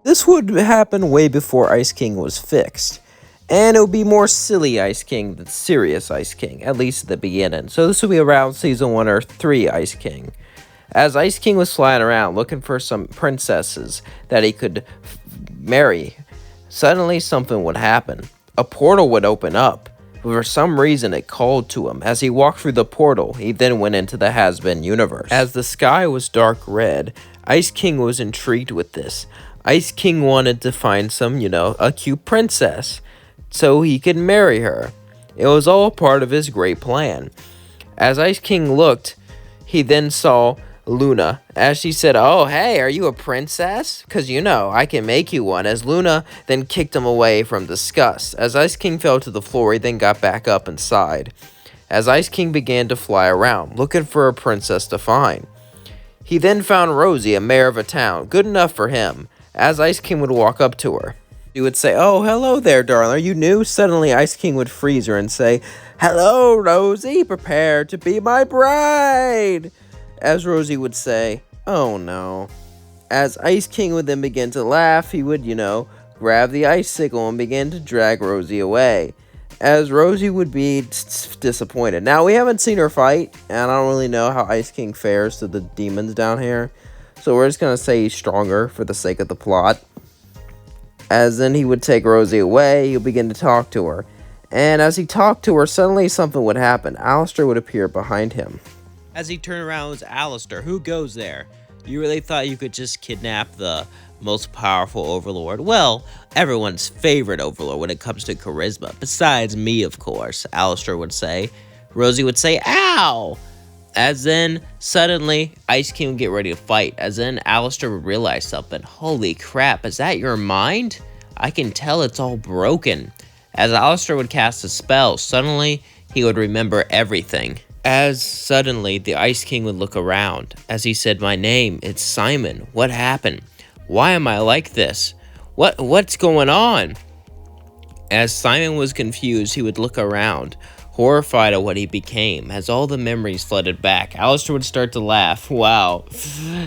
This would happen way before Ice King was fixed. And it would be more silly Ice King than serious Ice King, at least at the beginning. So this would be around Season 1 or 3 Ice King. As Ice King was flying around looking for some princesses that he could marry, suddenly something would happen. A portal would open up. For some reason, it called to him. As he walked through the portal, he then went into the Hazbin universe. As the sky was dark red, Ice King was intrigued with this. Ice King wanted to find some, a cute princess, so he could marry her. It was all part of his great plan. As Ice King looked, he then saw Luna, as she said, "Oh, hey, are you a princess? Because I can make you one." As Luna then kicked him away from disgust. As Ice King fell to the floor, he then got back up and sighed. As Ice King began to fly around, looking for a princess to find. He then found Rosie, a mayor of a town, good enough for him. As Ice King would walk up to her, he would say, "Oh, hello there, darling. Are you new?" Suddenly, Ice King would freeze her and say, "Hello, Rosie. Prepare to be my bride." As Rosie would say, "Oh no." As Ice King would then begin to laugh, he would, grab the icicle and begin to drag Rosie away. As Rosie would be disappointed. Now, we haven't seen her fight, and I don't really know how Ice King fares to the demons down here. So we're just going to say he's stronger for the sake of the plot. As then he would take Rosie away, he'll begin to talk to her. And as he talked to her, suddenly something would happen. Alistair would appear behind him. As he turned around, it was Alistair. Who goes there? You really thought you could just kidnap the most powerful overlord? Well, everyone's favorite overlord when it comes to charisma. Besides me, of course, Alistair would say. Rosie would say, "Ow!" As then, suddenly, Ice King would get ready to fight. As then, Alistair would realize something. Holy crap, is that your mind? I can tell it's all broken. As Alistair would cast a spell, suddenly, he would remember everything. As suddenly, the Ice King would look around. As he said, "My name, it's Simon. What happened? Why am I like this? What's going on?" As Simon was confused, he would look around, horrified at what he became. As all the memories flooded back, Alistair would start to laugh. "Wow,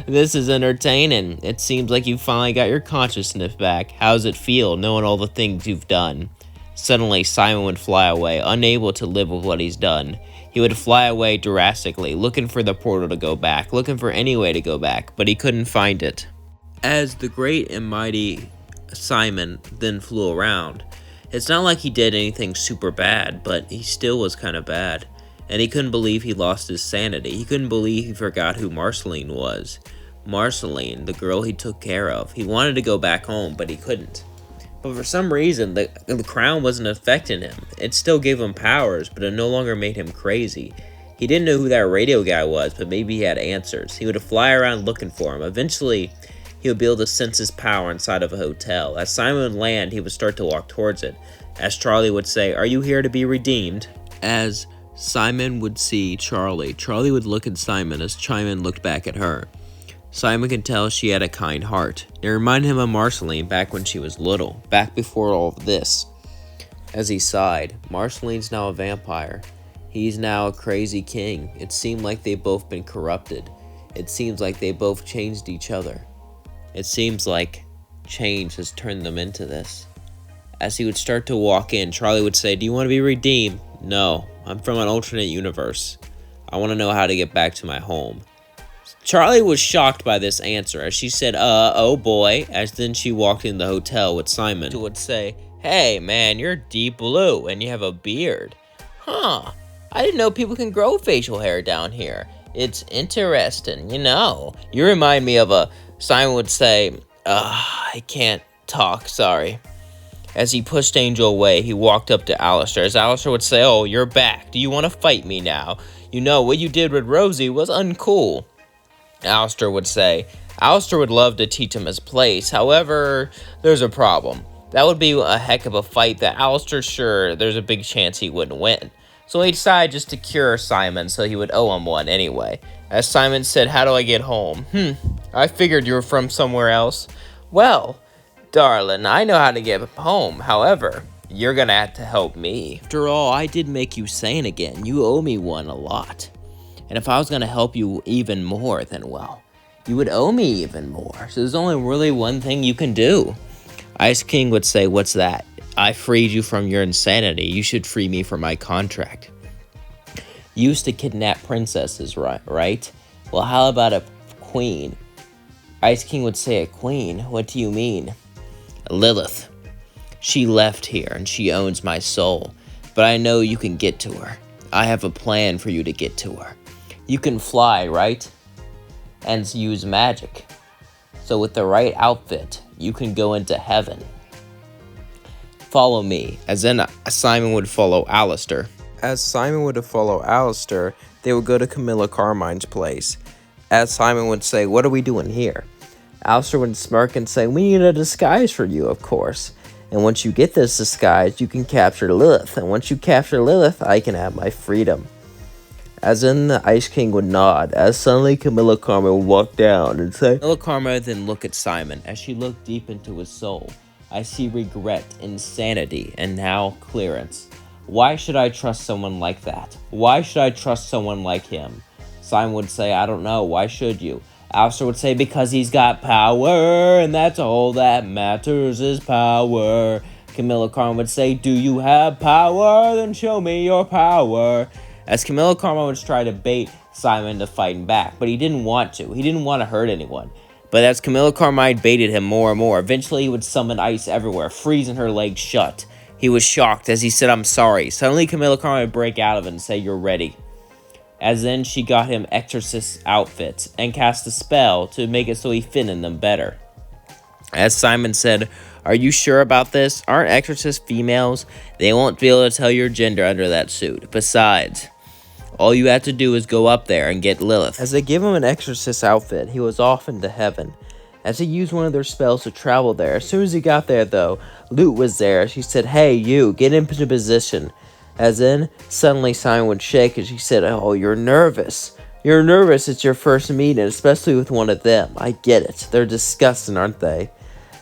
this is entertaining. It seems like you finally got your consciousness back. How's it feel, knowing all the things you've done?" Suddenly, Simon would fly away, unable to live with what he's done. He would fly away drastically, looking for the portal to go back, looking for any way to go back, but he couldn't find it. As the great and mighty Simon then flew around, it's not like he did anything super bad, but he still was kind of bad. And he couldn't believe he lost his sanity. He couldn't believe he forgot who Marceline was. Marceline, the girl he took care of. He wanted to go back home, but he couldn't. But for some reason, the crown wasn't affecting him. It still gave him powers, but it no longer made him crazy. He didn't know who that radio guy was, but maybe he had answers. He would fly around looking for him. Eventually, he would be able to sense his power inside of a hotel. As Simon would land, he would start to walk towards it. As Charlie would say, "Are you here to be redeemed?" As Simon would see Charlie, Charlie would look at Simon as Simon looked back at her. Simon could tell she had a kind heart. It reminded him of Marceline back when she was little, back before all of this. As he sighed, Marceline's now a vampire. He's now a crazy king. It seemed like they've both been corrupted. It seems like they both changed each other. It seems like change has turned them into this. As he would start to walk in, Charlie would say, "Do you want to be redeemed?" "No, I'm from an alternate universe. I want to know how to get back to my home." Charlie was shocked by this answer as she said, "Oh boy," as then she walked in the hotel with Simon, who would say, "Hey man, you're deep blue and you have a beard. Huh, I didn't know people can grow facial hair down here. It's interesting, You remind me of a..." Simon would say, "I can't talk, sorry." As he pushed Angel away, he walked up to Alistair. As Alistair would say, "Oh, you're back. Do you want to fight me now? What you did with Rosie was uncool." Alistair would say, Alistair would love to teach him his place. However, there's a problem. That would be a heck of a fight that Alistair's sure there's a big chance he wouldn't win. So he decided just to cure Simon so he would owe him one anyway. As Simon said, "How do I get home?" I figured you were from somewhere else." "Well, darling, I know how to get home. However, you're gonna have to help me. After all, I did make you sane again. You owe me one a lot. And if I was gonna help you even more, then well, you would owe me even more. So there's only really one thing you can do. Ice King would say, what's that? I freed you from your insanity. You should free me from my contract. You used to kidnap princesses, right? Well, how about a queen? Ice King would say, a queen? What do you mean? Lilith. She left here and she owns my soul. But I know you can get to her. I have a plan for you to get to her. You can fly, right? And use magic. So with the right outfit, you can go into heaven. Follow me. As then Simon would follow Alistair. As Simon would follow Alistair, they would go to Camilla Carmine's place. As Simon would say, what are we doing here? Alistair would smirk and say, we need a disguise for you, of course. And once you get this disguise, you can capture Lilith. And once you capture Lilith, I can have my freedom. As then the Ice King would nod, as suddenly Camilla Carmine would walk down and say, Camilla Carmine would then look at Simon. As she looked deep into his soul, I see regret, insanity, and now clearance. Why should I trust someone like that? Why should I trust someone like him? Simon would say, I don't know. Why should you? Alistair would say, because he's got power, and that's all that matters is power. Camilla Carmine would say, do you have power? Then show me your power. As Camilla Carmine would try to bait Simon into fighting back, but he didn't want to. He didn't want to hurt anyone. But as Camilla Carmine baited him more and more, eventually he would summon ice everywhere, freezing her legs shut. He was shocked as he said, I'm sorry. Suddenly Camilla Carmine would break out of it and say, you're ready. As then she got him exorcist outfits and cast a spell to make it so he fit in them better. As Simon said, are you sure about this? Aren't exorcists females? They won't be able to tell your gender under that suit. Besides, all you have to do is go up there and get Lilith. As they gave him an exorcist outfit, he was off into heaven. As he used one of their spells to travel there. As soon as he got there, though, Lute was there. She said, hey, you, get into position. As in, suddenly Simon would shake and she said, oh, you're nervous. You're nervous, it's your first meeting, especially with one of them. I get it. They're disgusting, aren't they?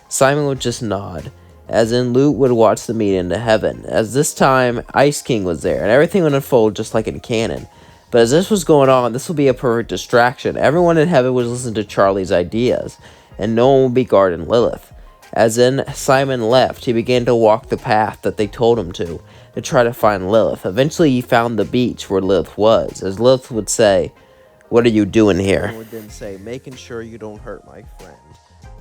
Simon would just nod. As in, Lute would watch the meeting into heaven. As this time, Ice King was there, and everything would unfold just like in canon. But as this was going on, this would be a perfect distraction. Everyone in heaven would listen to Charlie's ideas, and no one would be guarding Lilith. As in, Simon left, he began to walk the path that they told him to try to find Lilith. Eventually, he found the beach where Lilith was. As Lilith would say, what are you doing here? Simon would then say, making sure you don't hurt my friend.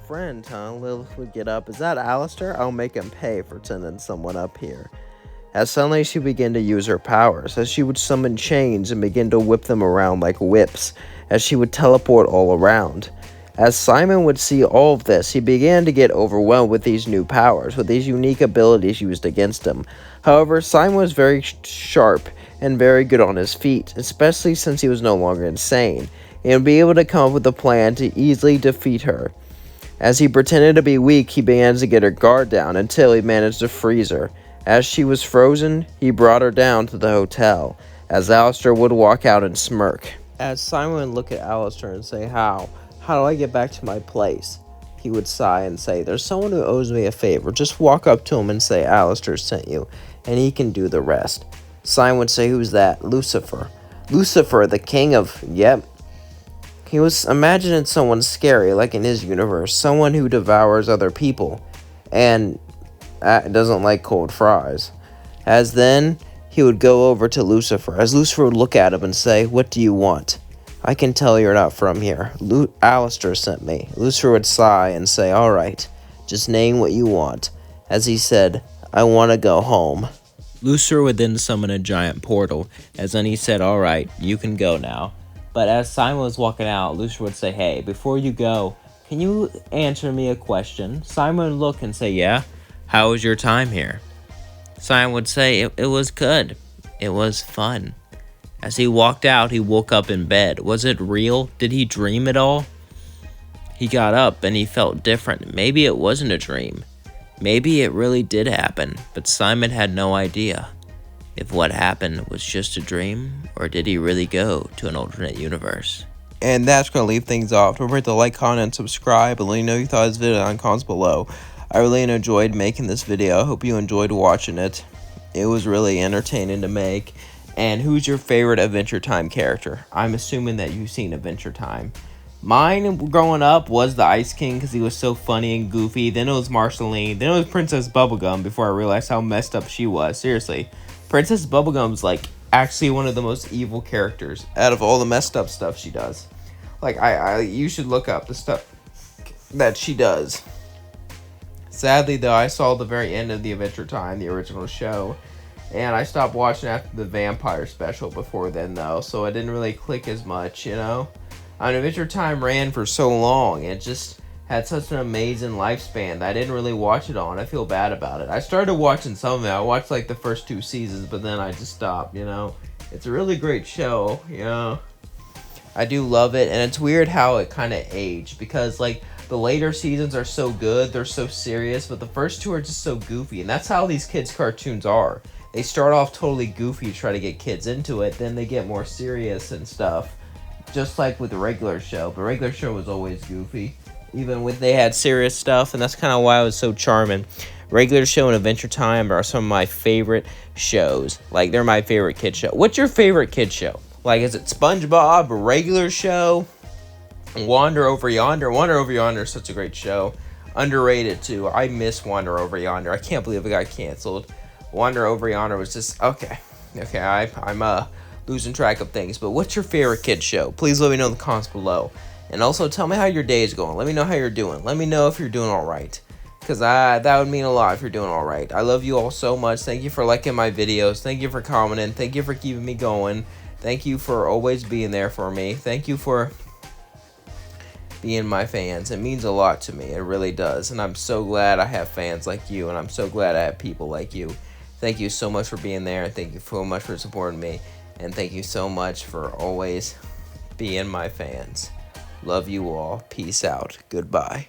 Friend, huh? Lilith would get up. Is that Alistair? I'll make him pay for sending someone up here. As suddenly she began to use her powers, as she would summon chains and begin to whip them around like whips, as she would teleport all around. As Simon would see all of this, he began to get overwhelmed with these new powers, with these unique abilities used against him. However, Simon was very sharp and very good on his feet, especially since he was no longer insane, and would be able to come up with a plan to easily defeat her. As he pretended to be weak, he began to get her guard down until he managed to freeze her. As she was frozen, he brought her down to the hotel, as Alistair would walk out and smirk. As Simon would look at Alistair and say, How do I get back to my place? He would sigh and say, there's someone who owes me a favor. Just walk up to him and say, Alistair sent you, and he can do the rest. Simon would say, who's that? Lucifer. Lucifer, the king of... Yep. He was imagining someone scary, like in his universe. Someone who devours other people, and doesn't like cold fries. As then, he would go over to Lucifer. As Lucifer would look at him and say, what do you want? I can tell you're not from here. Alistair sent me. Lucifer would sigh and say, all right, just name what you want. As he said, I want to go home. Lucifer would then summon a giant portal, as then he said, all right, you can go now. But as Simon was walking out, Lucifer would say, hey, before you go, can you answer me a question? Simon would look and say, yeah, how was your time here? Simon would say, it was good. It was fun. As he walked out, he woke up in bed. Was it real? Did he dream it all? He got up and he felt different. Maybe it wasn't a dream. Maybe it really did happen, but Simon had no idea if what happened was just a dream, or did he really go to an alternate universe. And that's going to leave things off. Don't forget to like, comment, and subscribe, and let me know your thoughts of this video in the comments below. I really enjoyed making this video. I hope you enjoyed watching it. It was really entertaining to make. And who's your favorite Adventure Time character? I'm assuming that you've seen Adventure Time. Mine growing up was the Ice King because he was so funny and goofy. Then it was Marceline. Then it was Princess Bubblegum before I realized how messed up she was. Seriously. Princess Bubblegum's like actually one of the most evil characters out of all the messed up stuff she does. Like you should look up the stuff that she does. Sadly though, I saw the very end of the Adventure Time, the original show, and I stopped watching after the vampire special before then though, so it didn't really click as much, you know? Adventure Time ran for so long, it just had such an amazing lifespan that I didn't really watch it all, and I feel bad about it. I started watching some of it. I watched like the first 2 seasons, but then I just stopped, you know? It's a really great show, you know? I do love it, and it's weird how it kind of aged, because like the later seasons are so good, they're so serious, but the first 2 are just so goofy, and that's how these kids' cartoons are. They start off totally goofy to try to get kids into it, then they get more serious and stuff. Just like with the regular show. The regular show was always goofy. Even when they had serious stuff, and that's kind of why it was so charming. Regular show and Adventure Time are some of my favorite shows. Like, they're my favorite kid show. What's your favorite kid show? Like, is it SpongeBob, regular show, Wander Over Yonder? Wander Over Yonder is such a great show. Underrated, too. I miss Wander Over Yonder. I can't believe it got canceled. Wander Over Yonder was just, okay, I'm losing track of things, but what's your favorite kid show? Please let me know in the comments below, and also tell me how your day is going. Let me know how you're doing. Let me know if you're doing all right, because that would mean a lot if you're doing all right. I love you all so much. Thank you for liking my videos. Thank you for commenting. Thank you for keeping me going. Thank you for always being there for me. Thank you for being my fans. It means a lot to me. It really does, and I'm so glad I have fans like you, and I'm so glad I have people like you. Thank you so much for being there, and thank you so much for supporting me. And thank you so much for always being my fans. Love you all. Peace out. Goodbye.